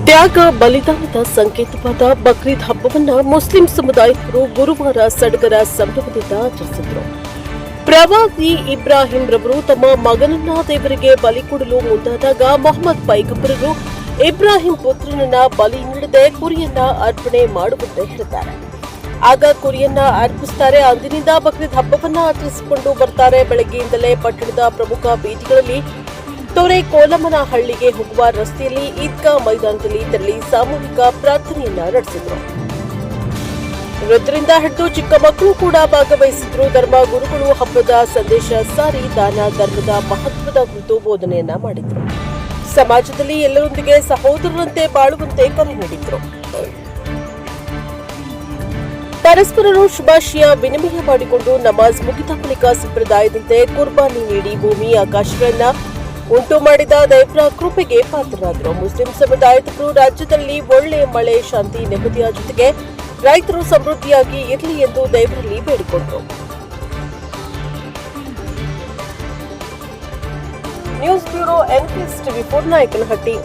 ತ್ಯಾಗ ಬಲಿದಾನದ ಸಂಕೇತವಾದ ಬಕ್ರೀದ್ ಹಬ್ಬವನ್ನು ಮುಸ್ಲಿಂ ಸಮುದಾಯದವರು ಗುರುವಾರ ಸಡಗರ ಸಂಭ್ರಮದಿಂದ ಆಚರಿಸಿದರು. ಪ್ರವಾದಿ ಇಬ್ರಾಹಿಂ ರವರು ತಮ್ಮ ಮಗನನ್ನ ದೇವರಿಗೆ ಬಲಿ ಕೊಡಲು ಮುಂದಾದಾಗ ಮೊಹಮ್ಮದ್ ಪೈಗಂಬರರು ಇಬ್ರಾಹಿಂ ಪುತ್ರನನ್ನ ಬಲಿ ನೀಡದೆ ಕುರಿಯನ್ನ ಅರ್ಪಣೆ ಮಾಡುವಂತೆ ಹೇಳಿದ್ದಾರೆ. ಆಗ ಕುರಿಯನ್ನ ಅರ್ಪಿಸುತ್ತಾರೆ. ಅಂದಿನಿಂದ ಬಕ್ರೀದ್ ಹಬ್ಬವನ್ನ ಆಚರಿಸಿಕೊಂಡು ಬರ್ತಾರೆ. ಬೆಳಗ್ಗೆಯಿಂದಲೇ ಪಟ್ಟಣದ ಪ್ರಮುಖ ಬೀದಿಗಳಲ್ಲಿ ತೊರೆ ಕೋಲಮನಹಳ್ಳಿಗೆ ಹೋಗುವ ರಸ್ತೆಯಲ್ಲಿ ಈದ್ಗಾ ಮೈದಾನದಲ್ಲಿ ತೆರಳಿ ಸಾಮೂಹಿಕ ಪ್ರಾರ್ಥನೆಯನ್ನ ನಡೆಸಿದರು. ವೃದ್ಧರಿಂದ ಹಿಡಿದು ಚಿಕ್ಕ ಮಕ್ಕಳು ಕೂಡ ಭಾಗವಹಿಸಿದ್ರು. ಧರ್ಮ ಗುರುಗಳು ಹಬ್ಬದ ಸಂದೇಶ ಸಾರಿ ದಾನ ಧರ್ಮದ ಮಹತ್ವದ ಕುರಿತು ಬೋಧನೆಯನ್ನ ಮಾಡಿದ್ರು. ಸಮಾಜದಲ್ಲಿ ಎಲ್ಲರೊಂದಿಗೆ ಸಹೋದರರಂತೆ ಬಾಳುವಂತೆ ಕರೆ ನೀಡಿದ್ರು. ಪರಸ್ಪರರು ಶುಭಾಶಯ ವಿನಿಮಯ ಮಾಡಿಕೊಂಡು ನಮಾಜ್ ಮುಗಿದ ಬಳಿಕ ಸಂಪ್ರದಾಯದಂತೆ ಕುರ್ಬಾನಿ ನೀಡಿ ಭೂಮಿ ಆಕಾಶಗಳನ್ನ ಉಂಟು ಮಾಡಿದ ದೇವರ ಕೃಪೆಗೆ ಪಾತ್ರರಾದರು. ಮುಸ್ಲಿಂ ಸಮುದಾಯದವರು ರಾಜ್ಯದಲ್ಲಿ ಒಳ್ಳೆಯ ಮಳೆ, ಶಾಂತಿ, ನೆಮ್ಮದಿಯ ಜೊತೆಗೆ ರೈತರು ಸಮೃದ್ಧಿಯಾಗಿ ಇರಲಿ ಎಂದು ದೇವರಲ್ಲಿ ಬೇಡಿಕೊಂಡರು. News bureau, NPS TV4, Nayakanahatti.